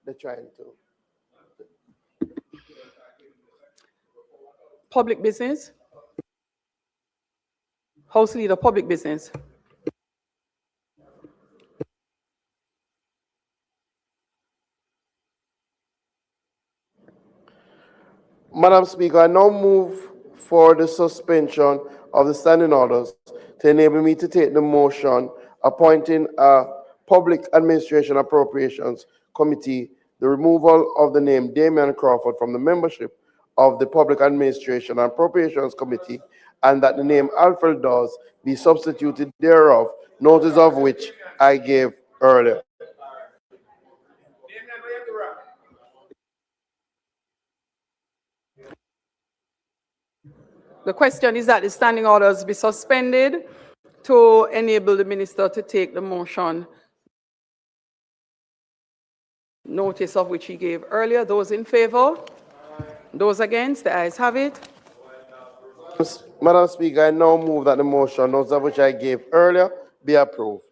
they're trying to. Public business. House Leader, public business. Madam Speaker, I now move for the suspension of the standing orders to enable me to take the motion appointing a Public Administration Appropriations Committee, the removal of the name Damion Crawford from the membership of the Public Administration and Appropriations Committee, and that the name Alfred Dawes be substituted thereof, notice of which I gave earlier. The question is that the standing orders be suspended to enable the minister to take the motion, notice of which he gave earlier. Those in favor? Those against? The ayes have it. Madam Speaker, I now move that the motion, notice of which I gave earlier, be approved.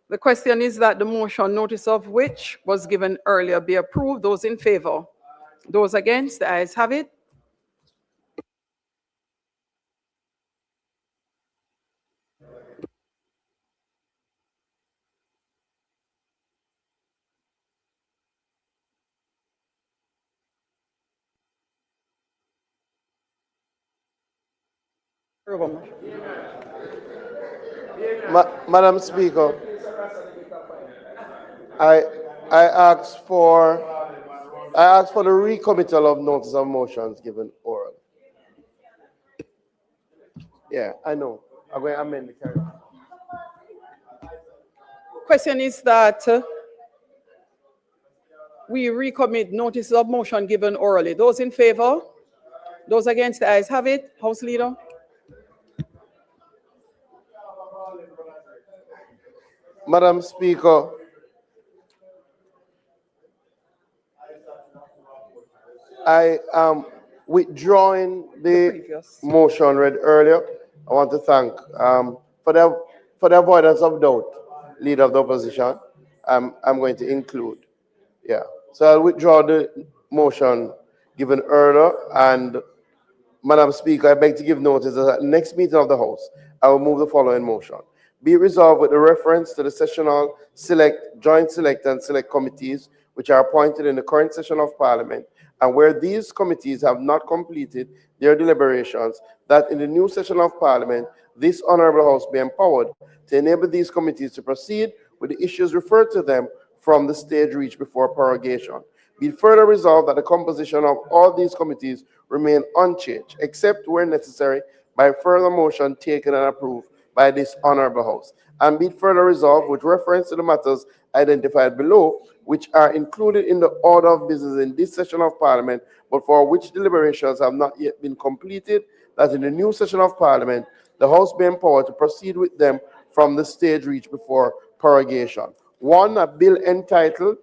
The question is that the motion, notice of which was given earlier, be approved. Those in favor? Those against? The ayes have it. Madam Speaker, I ask for the recommittal of notice of motions given oral. Yeah, I know. I'm going to amend the carry. Question is that we recommit notices of motion given orally. Those in favor? Those against? The ayes have it. House Leader. Madam Speaker, I am withdrawing the motion read earlier. I want to thank, for the avoidance of doubt, Leader of the Opposition, I'm going to include. Yeah. So I'll withdraw the motion given earlier, and Madam Speaker, I beg to give notice that at the next meeting of the House, I will move the following motion. Be it resolved with the reference to the sessional select, joint select and select committees which are appointed in the current session of Parliament, and where these committees have not completed their deliberations, that in the new session of Parliament, this Honourable House be empowered to enable these committees to proceed with the issues referred to them from the stage reached before prorogation. Be it further resolved that the composition of all these committees remain unchanged, except where necessary by further motion taken and approved by this Honourable House. And be it further resolved with reference to the matters identified below, which are included in the order of business in this session of Parliament, but for which deliberations have not yet been completed, that in the new session of Parliament, the House be empowered to proceed with them from the stage reached before prorogation. One, a bill entitled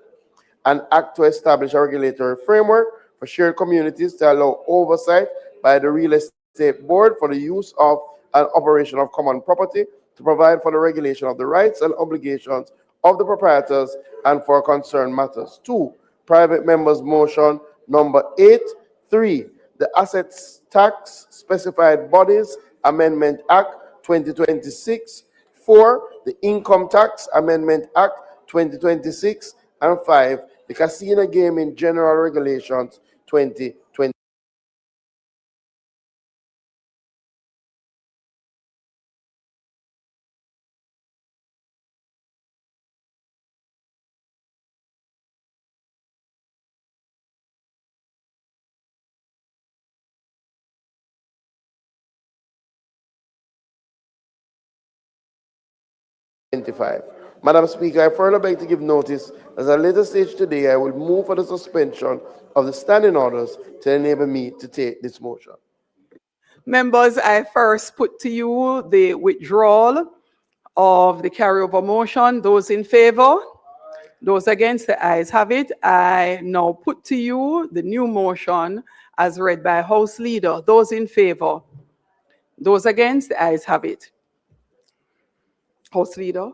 An Act to Establish a Regulatory Framework for Shared Communities to allow oversight by the Real Estate Board for the use of and operation of common property, to provide for the regulation of the rights and obligations of the proprietors and for concerned matters. Two, private members' motion number 8.3, the Assets Tax Specified Bodies Amendment Act 2026. 4, the Income Tax Amendment Act 2026. And 5, the Casino Gaming General Regulations 2020. Madam Speaker, I further beg to give notice that at a later stage today, I will move for the suspension of the standing orders to enable me to take this motion. Members, I first put to you the withdrawal of the carryover motion. Those in favor? Those against? The ayes have it. I now put to you the new motion as read by House Leader. Those in favor? Those against? The ayes have it. House Leader,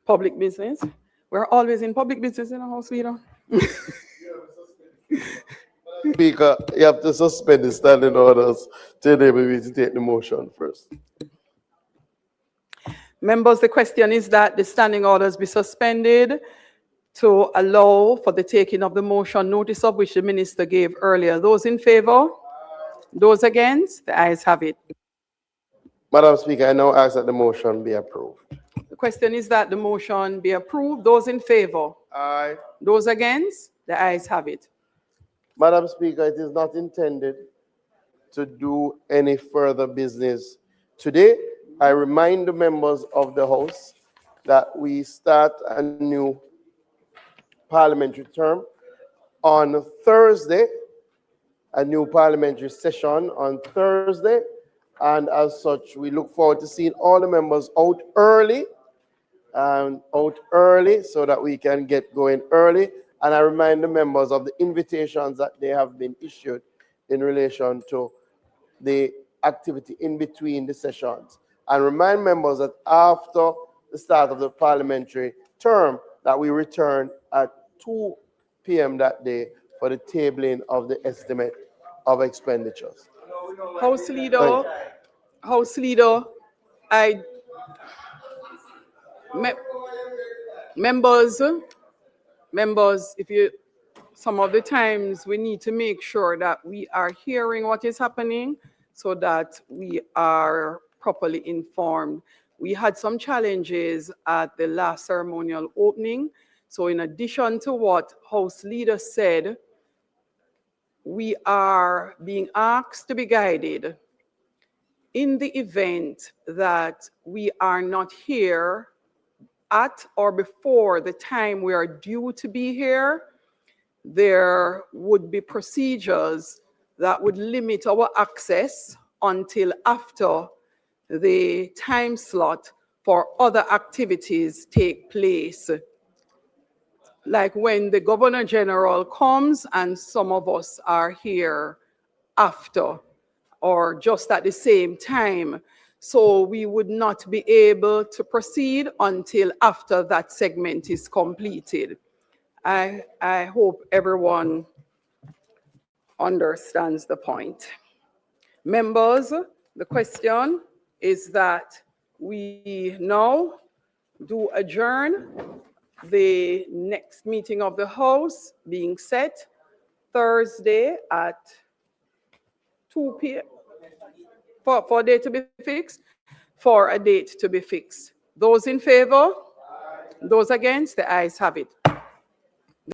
public business. We're always in public business in the House Leader. Speaker, you have to suspend the standing orders to enable me to take the motion first. Members, the question is that the standing orders be suspended to allow for the taking of the motion, notice of which the minister gave earlier. Those in favor? Those against? The ayes have it. Madam Speaker, I now ask that the motion be approved. The question is that the motion be approved. Those in favor? Aye. Those against? The ayes have it. Madam Speaker, it is not intended to do any further business today. I remind the members of the House that we start a new parliamentary term on Thursday, a new parliamentary session on Thursday, and as such, we look forward to seeing all the members out early so that we can get going early. And I remind the members of the invitations that they have been issued in relation to the activity in between the sessions. And remind members that after the start of the parliamentary term, that we return at 2 p.m. that day for the tabling of the estimate of expenditures. House Leader, members, some of the times we need to make sure that we are hearing what is happening so that we are properly informed. We had some challenges at the last ceremonial opening. So in addition to what House Leader said, we are being asked to be guided in the event that we are not here at or before the time we are due to be here. There would be procedures that would limit our access until after the time slot for other activities take place. Like when the Governor General comes and some of us are here after or just at the same time. So we would not be able to proceed until after that segment is completed. I hope everyone understands the point. Members, the question is that we now do adjourn the next meeting of the House being set Thursday at 2 p.m. for a date to be fixed, for a date to be fixed. Those in favor? Those against? The ayes have it.